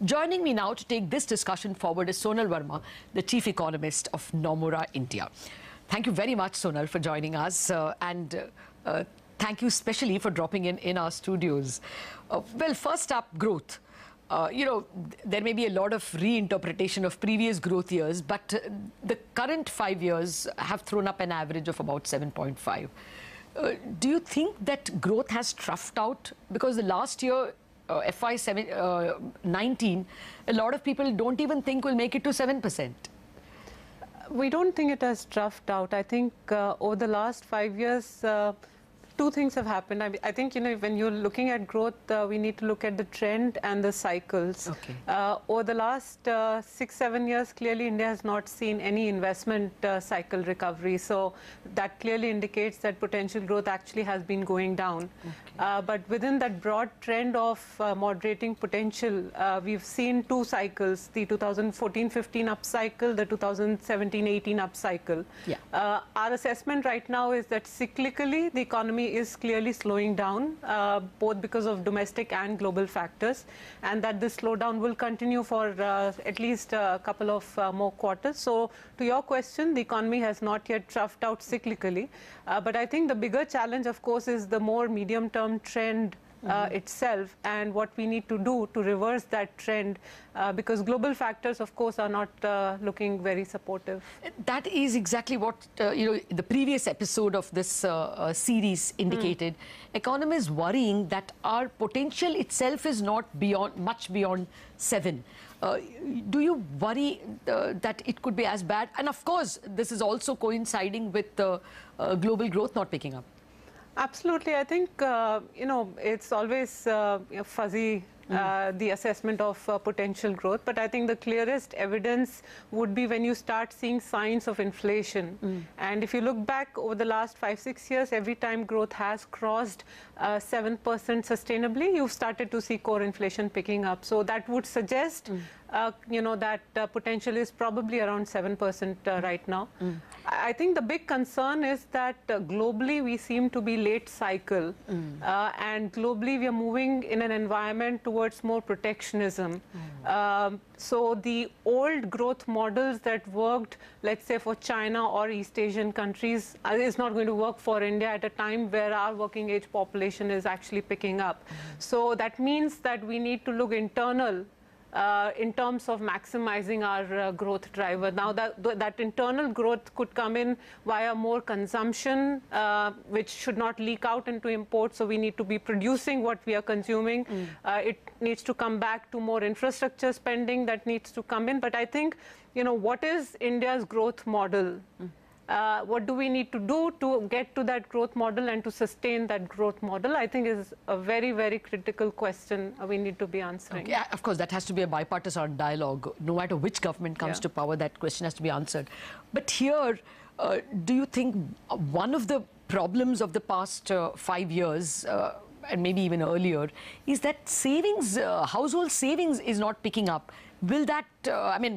Joining me now to take this discussion forward is Sonal Verma, the Chief Economist of Nomura, India. Thank you very much, Sonal, for joining us, and thank you especially for dropping in our studios. Well, first up, growth. There may be a lot of reinterpretation of previous growth years, but the current 5 years have thrown up an average of about 7.5. Do you think that growth has troughed out? Because the last year, FY19, a lot of people don't even think we'll make it to 7%. We don't think it has troughed out. I think over the last 5 years, two things have happened. I think, when you're looking at growth, we need to look at the trend and the cycles. Okay. Over the last 6-7 years, clearly India has not seen any investment cycle recovery. So that clearly indicates that potential growth actually has been going down. Okay. But within that broad trend of moderating potential, we've seen two cycles, the 2014-15 upcycle, the 2017-18 upcycle. Yeah. Our assessment right now is that cyclically, the economy is clearly slowing down, both because of domestic and global factors, and that this slowdown will continue for at least a couple of more quarters. So to your question, the economy has not yet troughed out cyclically, but I think the bigger challenge, of course, is the more medium-term trend itself, and what we need to do to reverse that trend, because global factors, of course, are not looking very supportive. That is exactly what the previous episode of this series indicated. Economists worrying that our potential itself is not much beyond 7. Do you worry that it could be as bad? And of course, this is also coinciding with global growth not picking up. Absolutely. I think, it's always fuzzy, the assessment of potential growth. But I think the clearest evidence would be when you start seeing signs of inflation. And if you look back over the last 5-6 years, every time growth has crossed 7% sustainably, you've started to see core inflation picking up. So that would suggest, that potential is probably around 7% right now. I think the big concern is that globally we seem to be late cycle, and globally we are moving in an environment towards more protectionism. So the old growth models that worked, let's say, for China or East Asian countries is not going to work for India at a time where our working age population is actually picking up. So that means that we need to look internal in terms of maximizing our growth driver. Now, that internal growth could come in via more consumption, which should not leak out into imports. So we need to be producing what we are consuming. It needs to come back to more infrastructure spending that needs to come in. But I think, what is India's growth model? What do we need to do to get to that growth model and to sustain that growth model, I think is a very, very critical question we need to be answering. Okay. Yeah, of course, that has to be a bipartisan dialogue. No matter which government comes to power, that question has to be answered. But here, do you think one of the problems of the past 5 years, and maybe even earlier, is that savings, household savings is not picking up? Will that,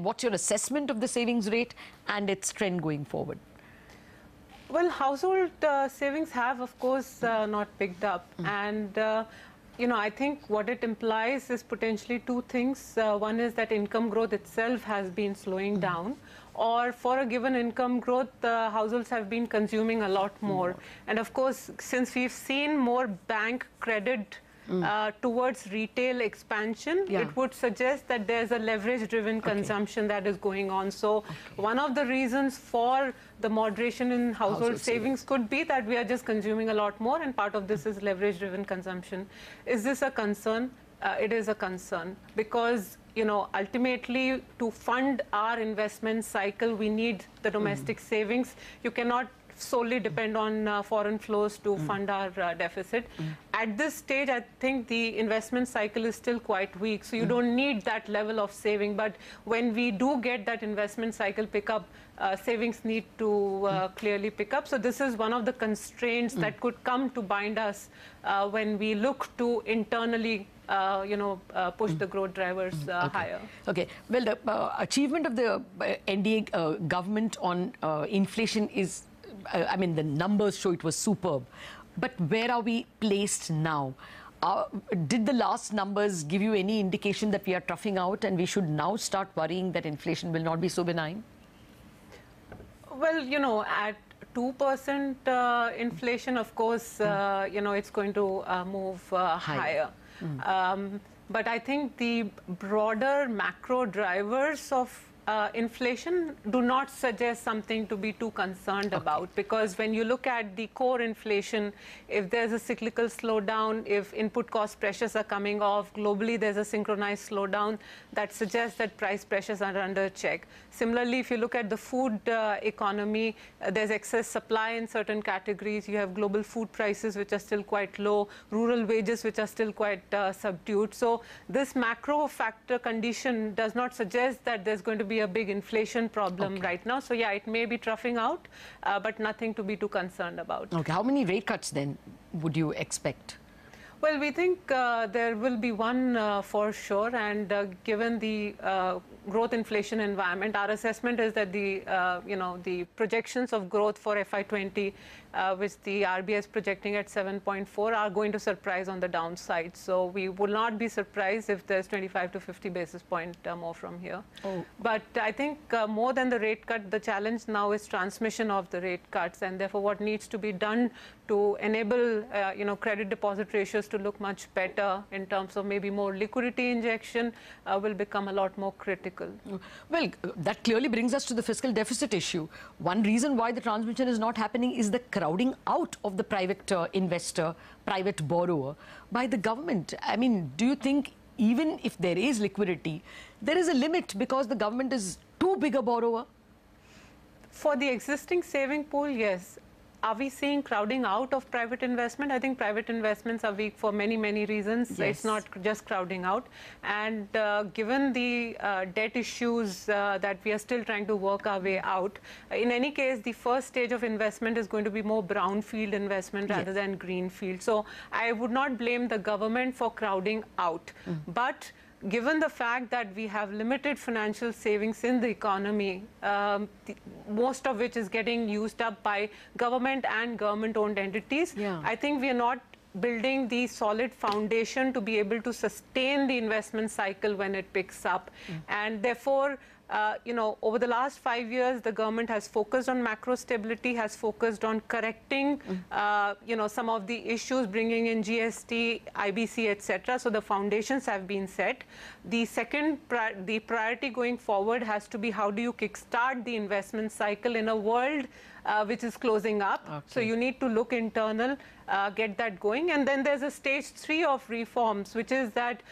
what's your assessment of the savings rate and its trend going forward? Well, household savings have, of course, not picked up. And, I think what it implies is potentially two things. One is that income growth itself has been slowing down. Or for a given income growth, households have been consuming a lot more. And, of course, since we've seen more bank credit towards retail expansion, it would suggest that there's a leverage-driven consumption that is going on. So one of the reasons for the moderation in household savings could be that we are just consuming a lot more, and part of this is leverage-driven consumption. Is this a concern? It is a concern because, ultimately to fund our investment cycle, we need the domestic savings. You cannot solely depend on foreign flows to fund our deficit. At this stage, I think the investment cycle is still quite weak, so you don't need that level of saving. But when we do get that investment cycle pick up, savings need to clearly pick up. So this is one of the constraints that could come to bind us when we look to internally push the growth drivers higher. Okay. Well, the achievement of the NDA government on inflation is, the numbers show it was superb. But where are we placed now? Did the last numbers give you any indication that we are troughing out and we should now start worrying that inflation will not be so benign? Well, you know, at 2% inflation, of course, you know, it's going to move higher. But I think the broader macro drivers of inflation do not suggest something to be too concerned about, because when you look at the core inflation, if there's a cyclical slowdown, if input cost pressures are coming off, globally there's a synchronized slowdown, that suggests that price pressures are under check. Similarly, if you look at the food economy, there's excess supply in certain categories. You have global food prices which are still quite low, rural wages which are still quite subdued. So this macro factor condition does not suggest that there's going to be a big inflation problem right now. So yeah, it may be troughing out, but nothing to be too concerned about. Okay, how many rate cuts then would you expect? Well, we think there will be one for sure, and given the growth inflation environment, our assessment is that the you know, the projections of growth for FY20, which the RBI is projecting at 7.4, are going to surprise on the downside. So we will not be surprised if there's 25 to 50 basis point more from here. But I think more than the rate cut, the challenge now is transmission of the rate cuts, and therefore what needs to be done to enable you know, credit deposit ratios to look much better in terms of maybe more liquidity injection will become a lot more critical. Well, that clearly brings us to the fiscal deficit issue. One reason why the transmission is not happening is the crowding out of the private investor, private borrower by the government. I mean, do you think even if there is liquidity, there is a limit because the government is too big a borrower? For the existing saving pool, yes. Are we seeing crowding out of private investment? I think private investments are weak for many, many reasons. Yes. It's not just crowding out. And given the debt issues that we are still trying to work our way out, in any case, the first stage of investment is going to be more brownfield investment rather than greenfield. So I would not blame the government for crowding out. But given the fact that we have limited financial savings in the economy, most of which is getting used up by government and government-owned entities, I think we are not building the solid foundation to be able to sustain the investment cycle when it picks up. And therefore, you know, over the last 5 years, the government has focused on macro stability, has focused on correcting, you know, some of the issues, bringing in GST, IBC, etc. So the foundations have been set. The second, the priority going forward has to be how do you kickstart the investment cycle in a world which is closing up. So you need to look internal, get that going. And then there's a stage 3 of reforms, which is that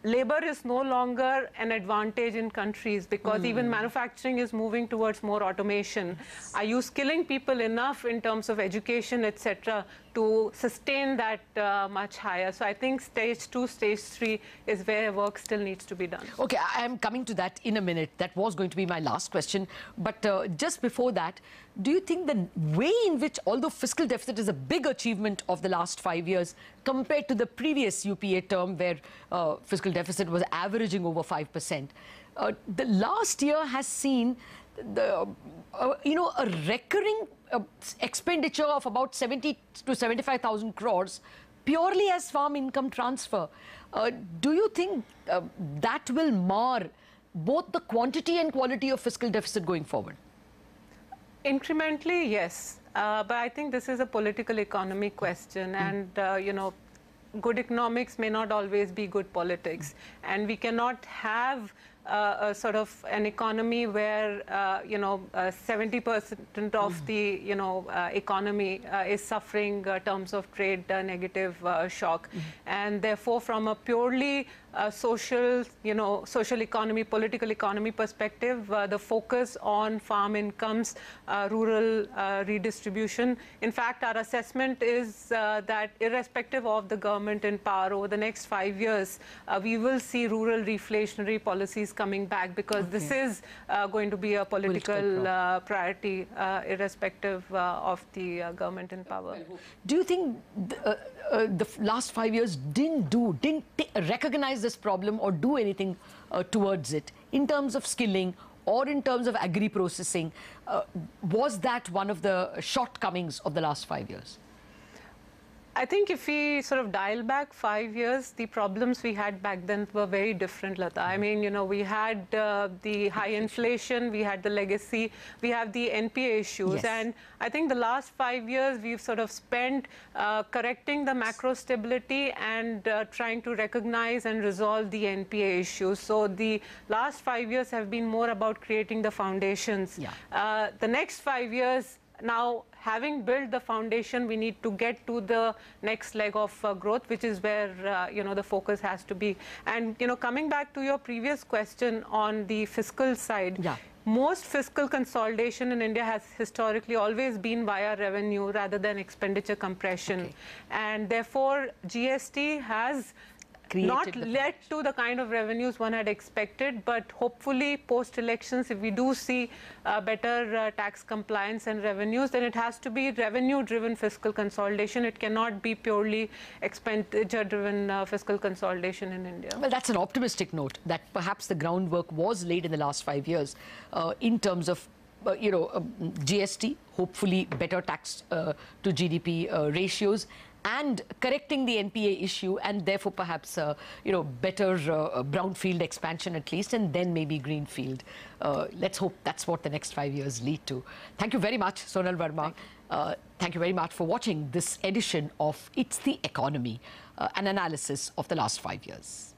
labor is no longer an advantage in countries because even manufacturing is moving towards more automation. Are you skilling people enough in terms of education, etc., to sustain that much higher? So I think stage 2, stage 3 is where work still needs to be done. Okay, I am coming to that in a minute. That was going to be my last question. But just before that, do you think the way in which, although fiscal deficit is a big achievement of the last 5 years compared to the previous UPA term where fiscal deficit was averaging over 5%, the last year has seen the, you know, a recurring expenditure of about 70 to 75,000 crores purely as farm income transfer. Do you think that will mar both the quantity and quality of fiscal deficit going forward? Incrementally, yes. But I think this is a political economy question. And, you know, good economics may not always be good politics. And we cannot have a sort of an economy where, you know, 70% of the, you know, economy is suffering terms of trade negative shock. And therefore, from a purely social, you know, social economy, political economy perspective, the focus on farm incomes, rural redistribution. In fact, our assessment is that irrespective of the government in power over the next 5 years, we will see rural reflationary policies coming back because this is going to be a political priority irrespective of the government in power. Do you think the last 5 years didn't recognize this problem or do anything towards it in terms of skilling or in terms of agri-processing? Was that one of the shortcomings of the last 5 years? I think if we sort of dial back 5 years, the problems we had back then were very different, Latha. I mean, you know, we had the high inflation, we had the legacy, we have the NPA issues. Yes. And I think the last 5 years, we've sort of spent correcting the macro stability and trying to recognize and resolve the NPA issues. So the last 5 years have been more about creating the foundations. Yeah. The next 5 years, now, having built the foundation, we need to get to the next leg of growth, which is where, you know, the focus has to be. And, you know, coming back to your previous question on the fiscal side, yeah. Most fiscal consolidation in India has historically always been via revenue rather than expenditure compression. Okay. And therefore, GST has not led to the kind of revenues one had expected, but hopefully post-elections, if we do see better tax compliance and revenues, then it has to be revenue-driven fiscal consolidation. It cannot be purely expenditure-driven fiscal consolidation in India. Well, that's an optimistic note that perhaps the groundwork was laid in the last 5 years in terms of GST, hopefully better tax to GDP ratios, and correcting the NPA issue, and therefore perhaps better brownfield expansion at least, and then maybe greenfield. Let's hope that's what the next 5 years lead to. Thank you very much, Sonal Verma. Thank you very much for watching this edition of It's the Economy, an analysis of the last 5 years.